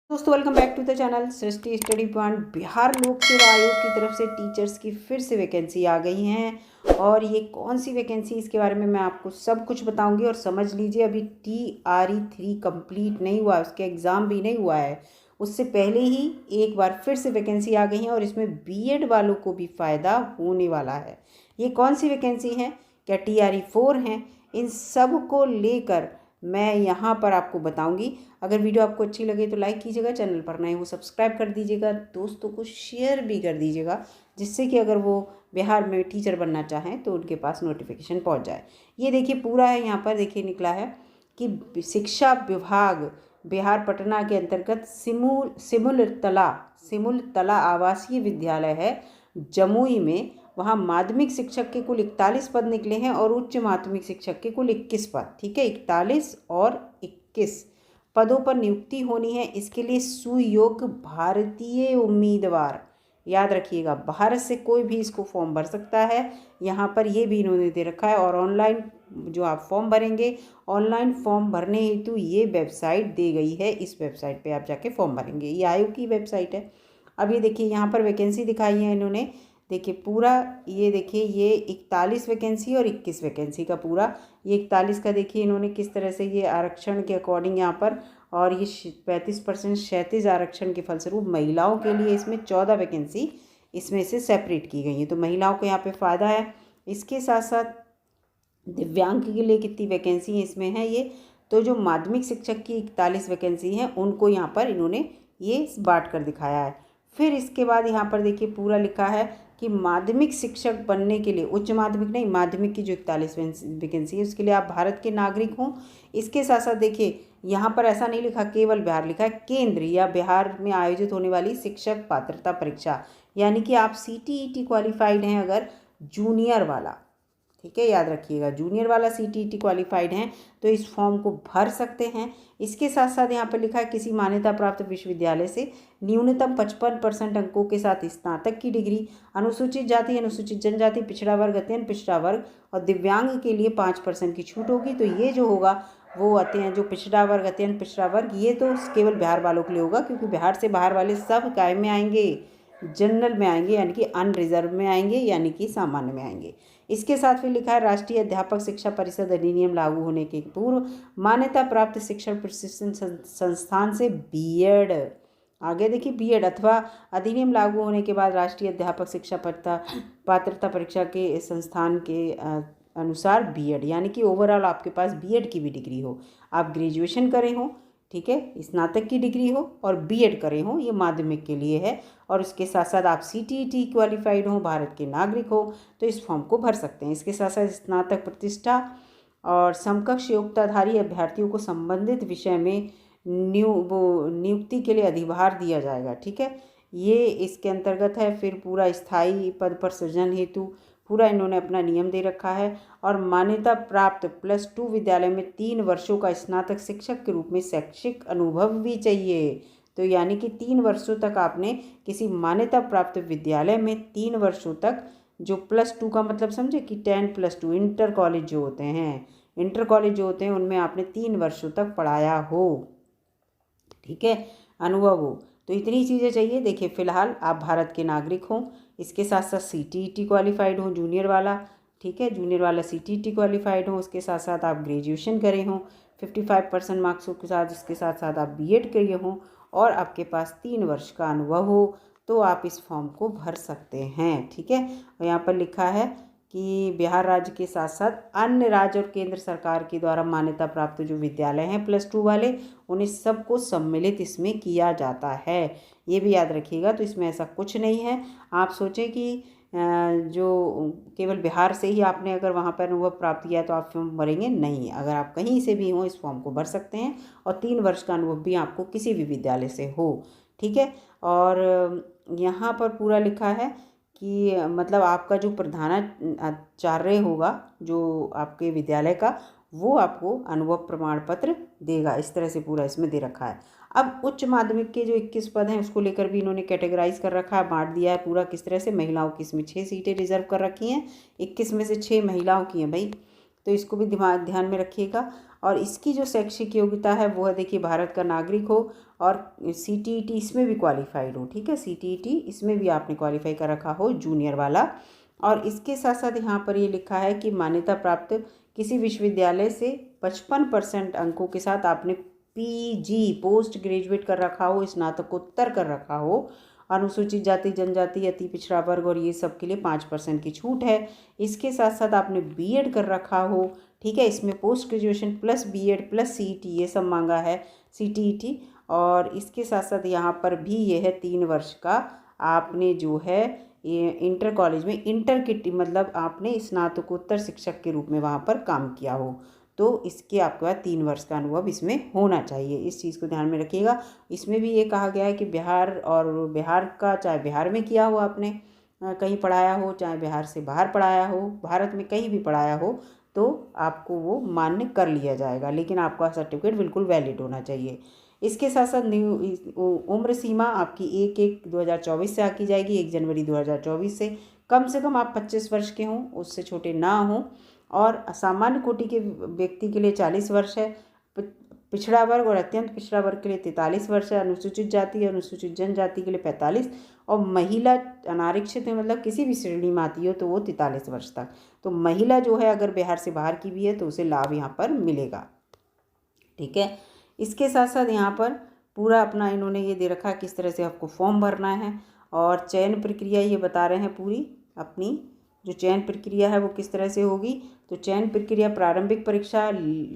दोस्तों welcome back to the channel Srishti study point. Bihar लोक सेवा आयोग की तरफ से टीचर्स की फिर से वैकेंसी आ गई हैं और ये कौन सी वैकेंसी, इसके बारे में मैं आपको सब कुछ बताऊंगी। और समझ लीजिए, अभी TRE 3 कंप्लीट नहीं हुआ, उसके एग्ज़ाम भी नहीं हुआ है, उससे पहले ही एक बार फिर से वैकेंसी आ गई है और इसमें BEd वालों को भी फ़ायदा होने वाला है। ये कौन सी वैकेंसी हैं, क्या TRE 4 हैं, इन सब को लेकर मैं यहाँ पर आपको बताऊंगी। अगर वीडियो आपको अच्छी लगे तो लाइक कीजिएगा, चैनल पर नए हो सब्सक्राइब कर दीजिएगा, दोस्तों को शेयर भी कर दीजिएगा, जिससे कि अगर वो बिहार में टीचर बनना चाहें तो उनके पास नोटिफिकेशन पहुंच जाए। ये देखिए पूरा है, यहाँ पर देखिए निकला है कि शिक्षा विभाग बिहार पटना के अंतर्गत सिमुलतला आवासीय विद्यालय है जमुई में। वहाँ माध्यमिक शिक्षक के कुल 41 पद निकले हैं और उच्च माध्यमिक शिक्षक के कुल 21 पद। ठीक है, 41 और 21 पदों पर नियुक्ति होनी है। इसके लिए सुयोग्य भारतीय उम्मीदवार, याद रखिएगा, भारत से कोई भी इसको फॉर्म भर सकता है। यहाँ पर ये भी इन्होंने दे रखा है। और ऑनलाइन जो आप फॉर्म भरेंगे, ऑनलाइन फॉर्म भरने हेतु ये वेबसाइट दी गई है, इस वेबसाइट पे आप जाके फॉर्म भरेंगे। ये आयोग की वेबसाइट है। अब ये देखिए यहाँ पर वैकेंसी दिखाई है इन्होंने, देखिए पूरा, ये देखिए ये 41 वैकेंसी और 21 वैकेंसी का पूरा, ये 41 का देखिए इन्होंने किस तरह से ये आरक्षण के अकॉर्डिंग यहाँ पर, और ये 35% क्षैतिज आरक्षण के फलस्वरूप महिलाओं के लिए इसमें 14 वैकेंसी इसमें से सेपरेट की गई है, तो महिलाओं को यहाँ पे फ़ायदा है। इसके साथ साथ दिव्यांग के लिए कितनी वैकेंसी इसमें है ये, तो जो माध्यमिक शिक्षक की 41 वैकेंसी हैं उनको यहाँ पर इन्होंने ये बांट कर दिखाया है। फिर इसके बाद यहाँ पर देखिए पूरा लिखा है कि माध्यमिक शिक्षक बनने के लिए, उच्च माध्यमिक नहीं, माध्यमिक की जो 41 वैकेंसी है उसके लिए आप भारत के नागरिक हों। इसके साथ साथ देखिए यहाँ पर ऐसा नहीं लिखा केवल बिहार, लिखा है केंद्र या बिहार में आयोजित होने वाली शिक्षक पात्रता परीक्षा, यानी कि आप CTET क्वालिफाइड हैं अगर, जूनियर वाला, ठीक है, याद रखिएगा, जूनियर वाला CTET क्वालिफाइड हैं तो इस फॉर्म को भर सकते हैं। इसके साथ साथ यहाँ पर लिखा है किसी मान्यता प्राप्त विश्वविद्यालय से न्यूनतम 55% अंकों के साथ स्नातक की डिग्री, अनुसूचित जाति, अनुसूचित जनजाति, पिछड़ा वर्ग, अत्यंत पिछड़ा वर्ग और दिव्यांग के लिए 5% की छूट होगी। तो ये जो होगा वो आते हैं जो पिछड़ा वर्ग, अत्यंत पिछड़ा वर्ग, ये तो केवल बिहार वालों के लिए होगा, क्योंकि बिहार से बाहर वाले सब काय में आएंगे, जनरल में आएंगे, यानी कि अनरिजर्व में आएंगे, यानी कि सामान्य में आएंगे। इसके साथ फिर लिखा है राष्ट्रीय अध्यापक शिक्षा परिषद अधिनियम लागू होने के पूर्व मान्यता प्राप्त शिक्षण प्रशिक्षण संस्थान से BEd, आगे देखिए BEd अथवा अधिनियम लागू होने के बाद राष्ट्रीय अध्यापक शिक्षा पात्रता परीक्षा के संस्थान के अनुसार BEd, यानी कि ओवरऑल आपके पास BEd की भी डिग्री हो, आप ग्रेजुएशन करें हो, ठीक है, स्नातक की डिग्री हो और BEd करें हो, ये माध्यमिक के लिए है। और उसके साथ साथ आप CTET क्वालिफाइड हो, भारत के नागरिक हो, तो इस फॉर्म को भर सकते हैं। इसके साथ साथ स्नातक प्रतिष्ठा और समकक्ष योग्यताधारी अभ्यर्थियों को संबंधित विषय में नियुक्ति के लिए अधिभार दिया जाएगा। ठीक है, ये इसके अंतर्गत है। फिर पूरा स्थायी पद पर सृजन हेतु पूरा इन्होंने अपना नियम दे रखा है। और मान्यता प्राप्त +2 विद्यालय में 3 वर्षों का स्नातक शिक्षक के रूप में शैक्षिक अनुभव भी चाहिए। तो यानी कि 3 वर्षों तक आपने किसी मान्यता प्राप्त विद्यालय में 3 वर्षों तक, जो +2 का मतलब समझे कि 10+2 इंटर कॉलेज जो होते हैं, इंटर कॉलेज जो होते हैं उनमें आपने 3 वर्षों तक पढ़ाया हो, ठीक है, अनुभव हो, तो इतनी चीज़ें चाहिए। देखिए फिलहाल आप भारत के नागरिक हों, इसके साथ साथ CTET क्वालिफाइड हो, जूनियर वाला, ठीक है, जूनियर वाला CTET क्वालिफाइड हो, उसके साथ साथ आप ग्रेजुएशन करे हों 55% मार्क्सों के साथ, इसके साथ साथ आप BEd किए हों और आपके पास 3 वर्ष का अनुभव हो, तो आप इस फॉर्म को भर सकते हैं। ठीक है, और यहाँ पर लिखा है कि बिहार राज्य के साथ साथ अन्य राज्य और केंद्र सरकार के द्वारा मान्यता प्राप्त जो विद्यालय हैं +2 वाले, उन्हें सबको सम्मिलित इसमें किया जाता है, ये भी याद रखिएगा। तो इसमें ऐसा कुछ नहीं है आप सोचें कि जो केवल बिहार से ही आपने अगर वहाँ पर अनुभव प्राप्त किया तो आप फॉर्म भरेंगे, नहीं, अगर आप कहीं से भी हों इस फॉर्म को भर सकते हैं। और 3 वर्ष का अनुभव भी आपको किसी भी विद्यालय से हो, ठीक है। और यहाँ पर पूरा लिखा है कि मतलब आपका जो प्रधानाचार्य होगा जो आपके विद्यालय का, वो आपको अनुभव प्रमाण पत्र देगा, इस तरह से पूरा इसमें दे रखा है। अब उच्च माध्यमिक के जो 21 पद हैं उसको लेकर भी इन्होंने कैटेगराइज कर रखा है, बांट दिया है पूरा किस तरह से। महिलाओं की इसमें 6 सीटें रिजर्व कर रखी हैं, 21 में से 6 महिलाओं की हैं भाई, तो इसको भी ध्यान में रखिएगा। और इसकी जो शैक्षिक योग्यता है वो है, देखिए, भारत का नागरिक हो और CTET इसमें भी क्वालिफाइड हो, ठीक है, CTET इसमें भी आपने क्वालिफाई कर रखा हो, जूनियर वाला। और इसके साथ साथ यहाँ पर ये लिखा है कि मान्यता प्राप्त किसी विश्वविद्यालय से 55% अंकों के साथ आपने PG पोस्ट ग्रेजुएट कर रखा हो, स्नातकोत्तर कर रखा हो। अनुसूचित जाति जनजाति अति पिछड़ा वर्ग और ये सब के लिए 5% की छूट है। इसके साथ साथ आपने B.Ed कर रखा हो, ठीक है, इसमें post graduation plus B.Ed plus CET ये सब मांगा है, CTET। और इसके साथ साथ यहाँ पर भी ये है 3 वर्ष का आपने जो है ये इंटर कॉलेज में इंटर की मतलब आपने स्नातकोत्तर शिक्षक के रूप में वहाँ पर काम किया हो, तो इसके आपके पास 3 वर्ष का अनुभव इसमें होना चाहिए। इस चीज़ को ध्यान में रखिएगा। इसमें भी ये कहा गया है कि बिहार और बिहार का, चाहे बिहार में किया हो आपने कहीं पढ़ाया हो, चाहे बिहार से बाहर पढ़ाया हो, भारत में कहीं भी पढ़ाया हो, तो आपको वो मान्य कर लिया जाएगा, लेकिन आपका सर्टिफिकेट बिल्कुल वैलिड होना चाहिए। इसके साथ साथ उम्र सीमा आपकी 1/1/2024 से आकी जाएगी, 1 जनवरी 2024 से। कम आप 25 वर्ष के हों, उससे छोटे ना हों। और सामान्य कोटि के व्यक्ति के लिए 40 वर्ष है, पिछड़ा वर्ग और अत्यंत पिछड़ा वर्ग के लिए 43 वर्ष है, अनुसूचित जाति अनुसूचित जनजाति के लिए 45, और महिला अनारक्षित में मतलब किसी भी श्रेणी में आती हो तो वो 43 वर्ष तक। तो महिला जो है अगर बिहार से बाहर की भी है तो उसे लाभ यहाँ पर मिलेगा, ठीक है। इसके साथ साथ यहाँ पर पूरा अपना इन्होंने ये दे रखा है किस तरह से आपको फॉर्म भरना है, और चयन प्रक्रिया ये बता रहे हैं पूरी अपनी जो चयन प्रक्रिया है वो किस तरह से होगी। तो चयन प्रक्रिया प्रारंभिक परीक्षा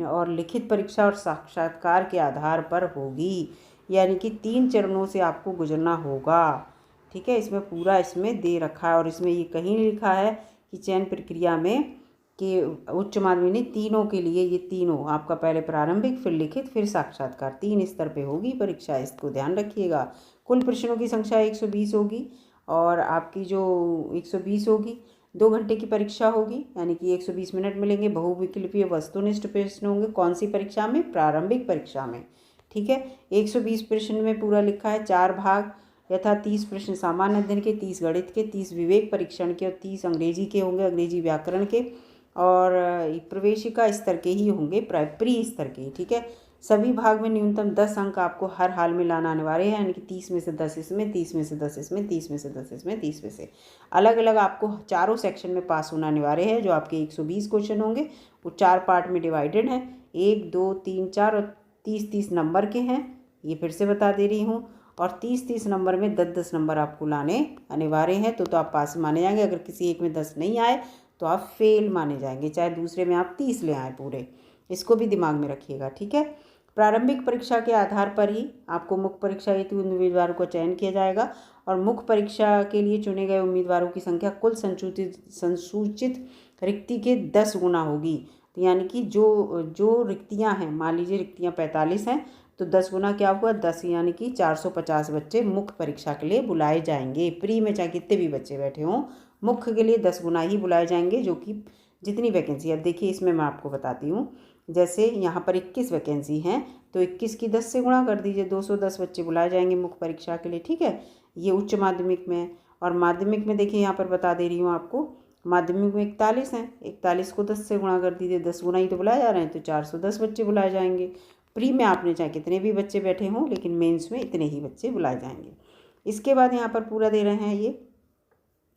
और लिखित परीक्षा और साक्षात्कार के आधार पर होगी, यानी कि 3 चरणों से आपको गुजरना होगा, ठीक है। इसमें पूरा इसमें दे रखा है, और इसमें ये कहीं लिखा है कि चयन प्रक्रिया में कि उच्च माध्यमिक तीनों के लिए, ये तीनों आपका पहले प्रारंभिक फिर लिखित फिर साक्षात्कार 3 स्तर पे होगी परीक्षा, इसको ध्यान रखिएगा। कुल प्रश्नों की संख्या 120 होगी, और आपकी जो 120 होगी 2 घंटे की परीक्षा होगी, यानी कि 120 मिनट मिलेंगे। बहुविकल्पीय वस्तुनिष्ठ प्रश्न होंगे, कौन सी परीक्षा में, प्रारंभिक परीक्षा में, ठीक है। 120 प्रश्न में पूरा लिखा है 4 भाग, यथा 30 प्रश्न सामान्य अध्ययन के, 30 गणित के, 30 विवेक परीक्षण के और 30 अंग्रेजी के होंगे, अंग्रेजी व्याकरण के, और प्रवेशिका स्तर के ही होंगे, प्री स्तर के, ठीक है। सभी भाग में न्यूनतम 10 अंक आपको हर हाल में लाना अनिवार्य है, यानी कि 30 में से 10 इसमें, 30 में से 10 इसमें, 30 में से 10 इसमें, 30 में से अलग अलग आपको चारों सेक्शन में पास होना अनिवार्य है। जो आपके 120 क्वेश्चन होंगे वो 4 पार्ट में डिवाइडेड हैं, 1 2 3 4 और 30-30 नंबर के हैं, ये फिर से बता दे रही हूँ। और 30-30 नंबर में 10-10 नंबर आपको लाने अनिवार्य हैं, तो आप पास माने जाएंगे। अगर किसी एक में 10 नहीं आए तो आप फेल माने जाएंगे, चाहे दूसरे में आप 30 ले आए पूरे, इसको भी दिमाग में रखिएगा, ठीक है। प्रारंभिक परीक्षा के आधार पर ही आपको मुख्य परीक्षा हेतु उम्मीदवारों का चयन किया जाएगा, और मुख्य परीक्षा के लिए चुने गए उम्मीदवारों की संख्या कुल संसूचित रिक्ति के 10 गुना होगी। तो यानी कि जो रिक्तियां हैं, मान लीजिए रिक्तियां 45 हैं, तो 10 गुना क्या हुआ, 10, यानी कि 450 बच्चे मुख्य परीक्षा के लिए बुलाए जाएंगे। प्री में चाहे कितने भी बच्चे बैठे हों, मुख्य के लिए 10 गुना ही बुलाए जाएंगे, जो कि जितनी वैकेंसी। अब देखिए इसमें मैं आपको बताती हूँ, जैसे यहाँ पर 21 वैकेंसी हैं, तो 21 की 10 से गुणा कर दीजिए, 210 बच्चे बुलाए जाएंगे मुख्य परीक्षा के लिए, ठीक है। ये उच्च माध्यमिक में। और माध्यमिक में देखिए यहाँ पर बता दे रही हूँ आपको, माध्यमिक में 41 हैं, 41 को 10 से गुणा कर दीजिए, 10 गुना ही तो बुलाए जा रहे हैं, तो 410 बच्चे बुलाए जाएंगे। प्री में आपने चाहे कितने भी बच्चे बैठे हों, लेकिन मेंस में इतने ही बच्चे बुलाए जाएंगे। इसके बाद यहाँ पर पूरा दे रहे हैं, ये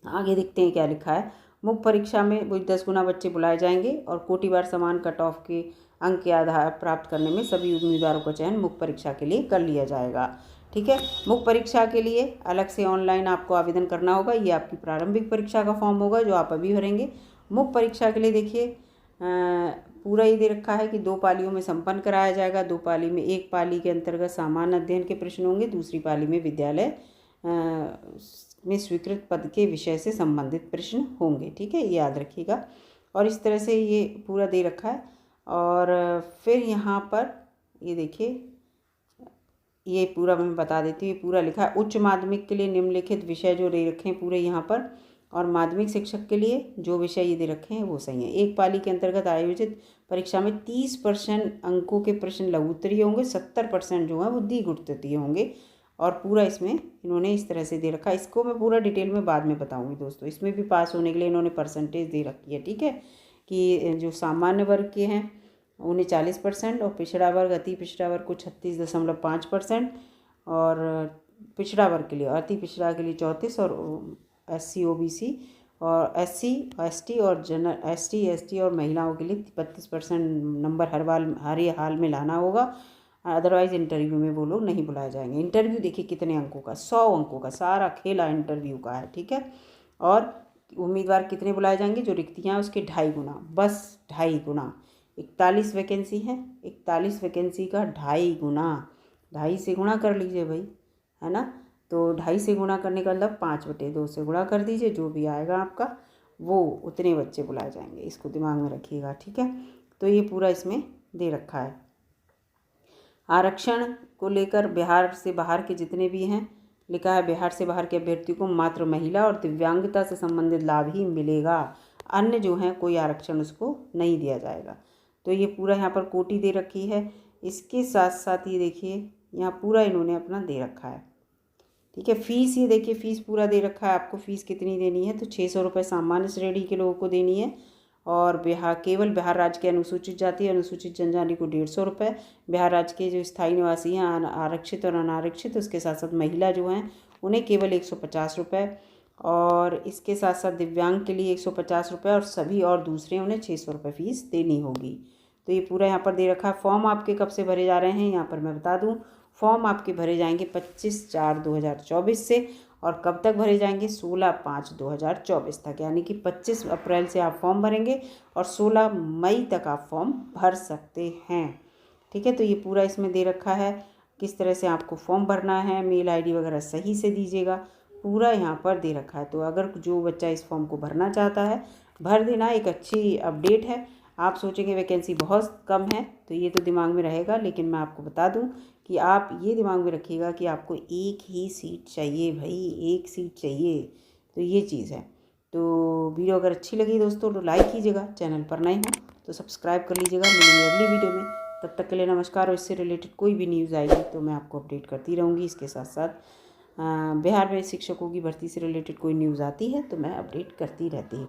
आगे देखते हैं क्या लिखा है। मुख्य परीक्षा में वही 10 गुना बच्चे बुलाए जाएंगे, और कोटिवार समान कट ऑफ के अंक के आधार प्राप्त करने में सभी उम्मीदवारों का चयन मुख्य परीक्षा के लिए कर लिया जाएगा, ठीक है। मुख्य परीक्षा के लिए अलग से ऑनलाइन आपको आवेदन करना होगा, ये आपकी प्रारंभिक परीक्षा का फॉर्म होगा जो आप अभी भरेंगे। मुख्य परीक्षा के लिए देखिए पूरा ये दे रखा है कि 2 पालियों में संपन्न कराया जाएगा। 2 पाली में, एक पाली के अंतर्गत सामान्य अध्ययन के प्रश्न होंगे, दूसरी पाली में विद्यालय में स्वीकृत पद के विषय से संबंधित प्रश्न होंगे, ठीक है, ये याद रखिएगा। और इस तरह से ये पूरा दे रखा है। और फिर यहाँ पर ये देखिए, ये पूरा मैं बता देती हूँ, ये पूरा लिखा है। उच्च माध्यमिक के लिए निम्नलिखित विषय जो दे रखे हैं पूरे यहाँ पर, और माध्यमिक शिक्षक के लिए जो विषय ये दे रखे हैं वो सही है। एक पाली के अंतर्गत आयोजित परीक्षा में 30% अंकों के प्रश्न लघु उत्तरीय होंगे, 70% जो है वो दीर्घ उत्तरीय होंगे। और पूरा इसमें इन्होंने इस तरह से दे रखा है, इसको मैं पूरा डिटेल में बाद में बताऊंगी दोस्तों। इसमें भी पास होने के लिए इन्होंने परसेंटेज दे रखी है, ठीक है, कि जो सामान्य वर्ग के हैं उन्हें 40%, और पिछड़ा वर्ग अति पिछड़ा वर्ग को 36.5%, और पिछड़ा वर्ग के लिए, अति पिछड़ा के लिए 34 और SC OBC और SC ST और जनरल ST ST और महिलाओं के लिए 32% नंबर हर हाल में लाना होगा, अदरवाइज़ इंटरव्यू में वो लोग नहीं बुलाए जाएंगे। इंटरव्यू देखिए कितने अंकों का, 100 अंकों का, सारा खेला इंटरव्यू का है, ठीक है। और उम्मीदवार कितने बुलाए जाएंगे, जो रिक्तियाँ हैं उसके 2.5 गुना, बस 2.5 गुना। 41 वैकेंसी है, 41 वैकेंसी का 2.5 गुना, 2.5 से गुणा कर लीजिए भाई, है ना। तो 2.5 से गुणा करने का मतलब 5/2 से गुणा कर दीजिए, जो भी आएगा आपका वो उतने बच्चे बुलाए जाएंगे, इसको दिमाग में रखिएगा, ठीक है। तो ये पूरा इसमें दे रखा है। आरक्षण को लेकर बिहार से बाहर के जितने भी हैं, लिखा है बिहार से बाहर के अभ्यर्थियों को मात्र महिला और दिव्यांगता से संबंधित लाभ ही मिलेगा, अन्य जो हैं कोई आरक्षण उसको नहीं दिया जाएगा। तो ये पूरा यहाँ पर कोटि दे रखी है। इसके साथ साथ ये देखिए यहाँ पूरा इन्होंने अपना दे रखा है, ठीक है। फीस ये देखिए, फीस पूरा दे रखा है आपको, फीस कितनी देनी है, तो 600 रुपये सामान्य श्रेणी के लोगों को देनी है, और केवल बिहार राज्य के अनुसूचित जाति अनुसूचित जनजाति को 150 रुपये, बिहार राज्य के जो स्थायी निवासी हैं आरक्षित और अनारक्षित, उसके साथ साथ महिला जो हैं उन्हें केवल 150 रुपये, और इसके साथ साथ दिव्यांग के लिए 150 रुपये, और सभी और दूसरे उन्हें 600 रुपये फ़ीस देनी होगी। तो ये पूरा यहाँ पर दे रखा है। फॉर्म आपके कब से भरे जा रहे हैं यहाँ पर मैं बता दूँ, फॉर्म आपके भरे जाएंगे 25/4/2024 से, और कब तक भरे जाएंगे, 16/5/2024 तक, यानी कि 25 अप्रैल से आप फॉर्म भरेंगे और 16 मई तक आप फॉर्म भर सकते हैं, ठीक है। तो ये पूरा इसमें दे रखा है किस तरह से आपको फॉर्म भरना है, मेल ID वगैरह सही से दीजिएगा, पूरा यहाँ पर दे रखा है। तो अगर जो बच्चा इस फॉर्म को भरना चाहता है भर देना, एक अच्छी अपडेट है। आप सोचेंगे वैकेंसी बहुत कम है, तो ये तो दिमाग में रहेगा, लेकिन मैं आपको बता दूं कि आप ये दिमाग में रखिएगा कि आपको एक ही सीट चाहिए भाई, एक सीट चाहिए, तो ये चीज़ है। तो वीडियो अगर अच्छी लगी दोस्तों तो लाइक कीजिएगा, चैनल पर नए हो तो सब्सक्राइब कर लीजिएगा। मिलेंगे अगली वीडियो में, तब तक के लिए नमस्कार। और इससे रिलेटेड कोई भी न्यूज़ आएगी तो मैं आपको अपडेट करती रहूँगी। इसके साथ साथ बिहार में शिक्षकों की भर्ती से रिलेटेड कोई न्यूज़ आती है तो मैं अपडेट करती रहती हूँ।